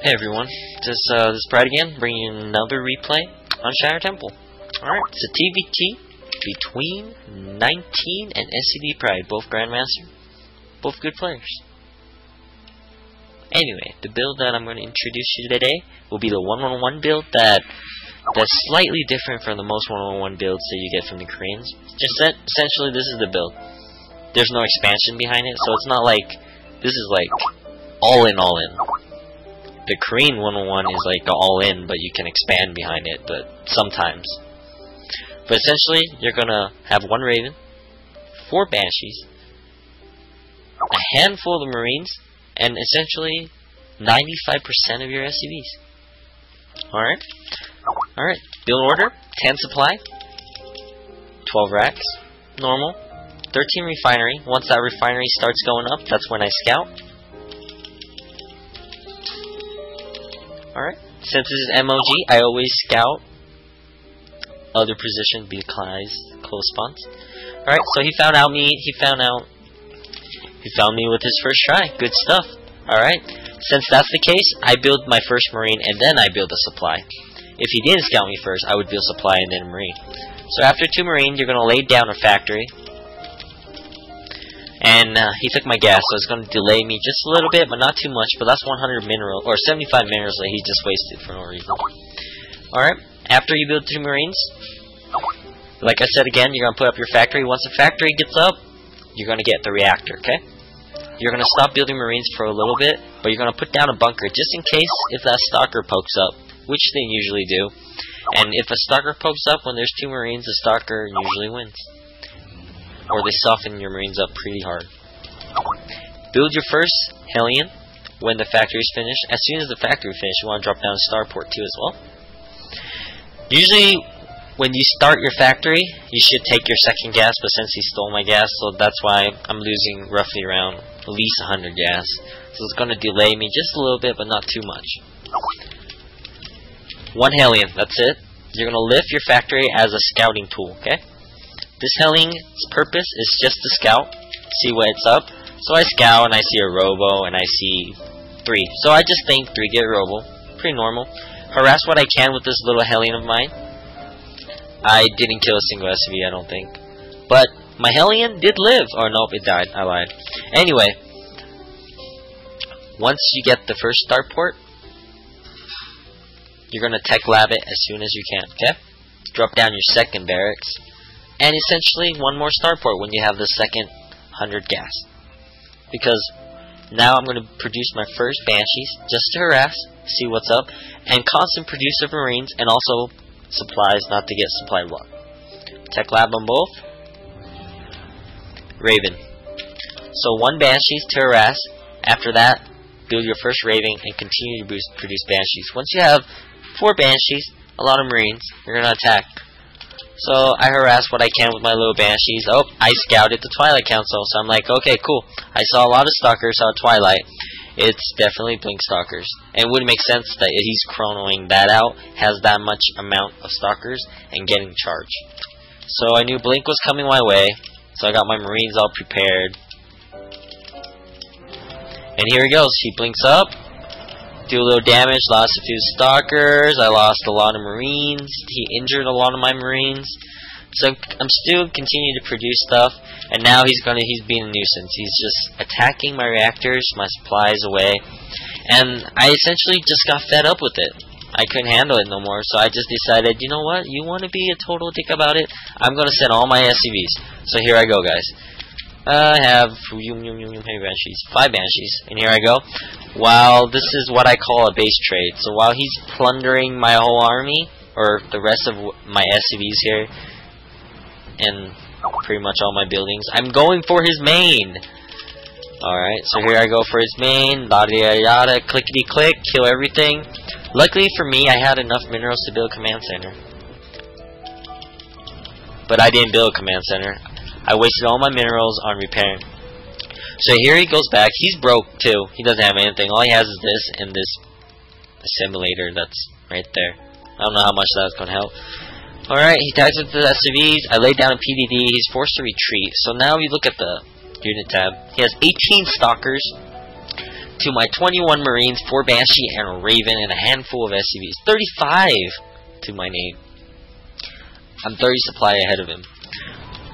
Hey everyone, this is Pride again, bringing you another replay on Shadow Temple. Alright, it's a TVT between 19 and scdpride, both Grandmaster, both good players. Anyway, the build that I'm going to introduce you today will be the 1-1-1 build that's slightly different from the most 1-1-1 builds that you get from the Koreans. Essentially, this is the build. There's no expansion behind it, so it's not like, this is like all in. The Korean 1-1-1 is like all-in, but you can expand behind it, but sometimes. But essentially, you're gonna have 1 Raven, 4 Banshees, a handful of Marines, and essentially 95% of your SCVs. Alright, build order, 10 supply, 12 racks, normal, 13 refinery. Once that refinery starts going up, that's when I scout. Alright, since this is MOG, I always scout other position because close spawns. Alright, so he found me with his first try. Good stuff. Alright, since that's the case, I build my first Marine and then I build a supply. If he didn't scout me first, I would build supply and then a Marine. So after 2 Marines, you're gonna lay down a factory. And he took my gas, so it's going to delay me just a little bit, but not too much. But that's 100 mineral, or 75 minerals that he just wasted for no reason. Alright, after you build 2 Marines, like I said again, you're going to put up your factory. Once the factory gets up, you're going to get the reactor, okay? You're going to stop building Marines for a little bit, but you're going to put down a bunker, just in case if that stalker pokes up, which they usually do. And if a stalker pokes up when there's 2 Marines, the stalker usually wins. Or they soften your Marines up pretty hard. Build your first Hellion when the factory is finished. As soon as the factory is finished, you want to drop down a starport too as well. Usually, when you start your factory, you should take your second gas, but since he stole my gas, so that's why I'm losing roughly around at least 100 gas. So it's going to delay me just a little bit, but not too much. 1 Hellion, that's it. You're going to lift your factory as a scouting tool, okay? This Hellion's purpose is just to scout, see what's up. So I scout and I see a Robo and I see 3. So I just think 3 get a Robo. Pretty normal. Harass what I can with this little Hellion of mine. I didn't kill a single SV, I don't think. But my Hellion did live. Or nope, it died. I lied. Anyway, once you get the first starport, you're going to tech lab it as soon as you can, okay? Drop down your second barracks. And essentially 1 more starport when you have the second 100 gas. Because now I'm going to produce my first Banshees just to harass, see what's up, and constant produce of Marines and also supplies not to get supply block. Tech lab on both. Raven. So 1 Banshees to harass. After that, build your first Raven and continue to produce Banshees. Once you have 4 Banshees, a lot of Marines, you're going to attack. So I harass what I can with my little Banshees. Oh, I scouted the Twilight Council, so I'm like, okay, cool. I saw a lot of stalkers, saw Twilight. It's definitely Blink stalkers. And it would make sense that he's chronoing that out, has that much amount of stalkers, and getting charged. So I knew Blink was coming my way, so I got my Marines all prepared. And here he goes. He blinks up. Do a little damage, lost a few stalkers, I lost a lot of Marines, he injured a lot of my Marines, so I'm still continuing to produce stuff, and now he's being a nuisance. He's just attacking my reactors, my supplies away, and I essentially just got fed up with it. I couldn't handle it no more, so I just decided, you know what, you want to be a total dick about it? I'm going to send all my SCVs. So here I go, guys. I have 5 Banshees, and here I go. While this is what I call a base trade. So while he's plundering my whole army, or the rest of my SCVs here, and pretty much all my buildings, I'm going for his main. Alright, so here I go for his main, yada yada yada, clickety click, kill everything. Luckily for me, I had enough minerals to build a command center. But I didn't build a command center. I wasted all my minerals on repairing. So here he goes back. He's broke too. He doesn't have anything. All he has is this and this assimilator that's right there. I don't know how much that's going to help. Alright, he attacks with the SCVs. I laid down a PDD. He's forced to retreat. So now you look at the unit tab. He has 18 stalkers, to my 21 Marines, 4 Banshee, and a Raven, and a handful of SCVs. 35 to my name. I'm 30 supply ahead of him.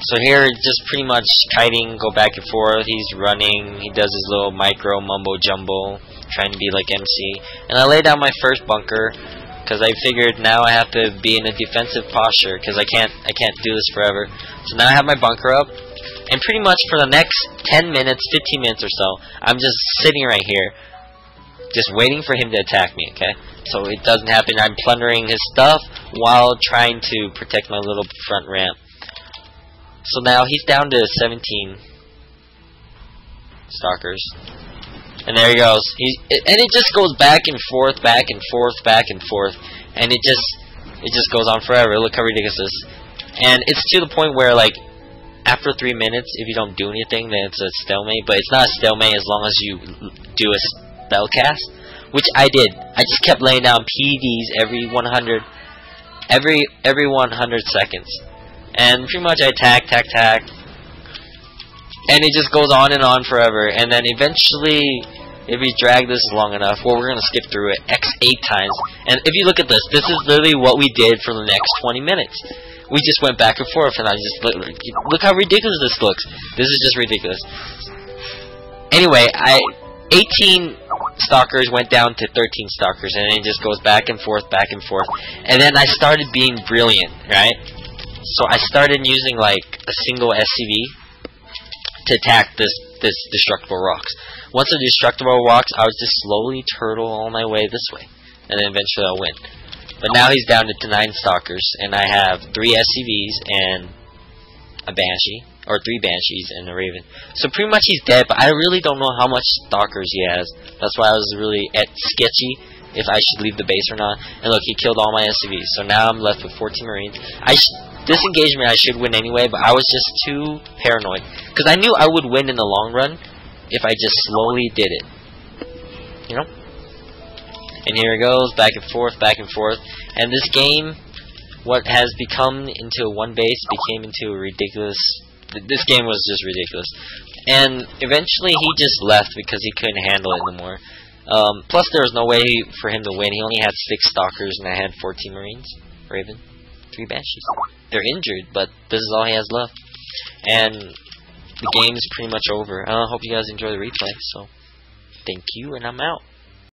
So here, just pretty much kiting, go back and forth. He's running. He does his little micro mumbo jumbo, trying to be like MC. And I lay down my first bunker because I figured now I have to be in a defensive posture because I can't do this forever. So now I have my bunker up, and pretty much for the next 10 minutes, 15 minutes or so, I'm just sitting right here, just waiting for him to attack me. Okay, so it doesn't happen. I'm plundering his stuff while trying to protect my little front ramp. So now he's down to 17 stalkers, and there he goes. And it just goes back and forth, back and forth, back and forth, and it just goes on forever. Look how ridiculous this is. And it's to the point where, like, after 3 minutes, if you don't do anything, then it's a stalemate. But it's not a stalemate as long as you do a spell cast, which I did. I just kept laying down PDs every 100 seconds. And pretty much I tack, and it just goes on and on forever. And then eventually, if we drag this long enough, well, we're gonna skip through it X8 times. And if you look at this, this is literally what we did for the next 20 minutes. We just went back and forth, and I just look how ridiculous this looks. This is just ridiculous. Anyway, 18 stalkers went down to 13 stalkers, and it just goes back and forth, and then I started being brilliant, right? So I started using like a single SCV to attack this destructible rocks. Once the destructible rocks, I would just slowly turtle all my way this way, and then eventually I'll win. But now he's down to 9 stalkers, and I have 3 SCVs and a Banshee, or 3 Banshees and a Raven. So pretty much he's dead, but I really don't know how much stalkers he has. That's why I was really sketchy if I should leave the base or not. And look, he killed all my SCVs, so now I'm left with 14 Marines. This engagement I should win anyway, but I was just too paranoid. Because I knew I would win in the long run if I just slowly did it. You know? And here it goes, back and forth. And this game, what has become into one base, became into a ridiculous... This game was just ridiculous. And eventually he just left because he couldn't handle it anymore. Plus there was no way for him to win. He only had 6 stalkers and I had 14 Marines. Raven. 3 Banshees. They're injured, but this is all he has left. And the game is pretty much over. I hope you guys enjoy the replay, so thank you, and I'm out.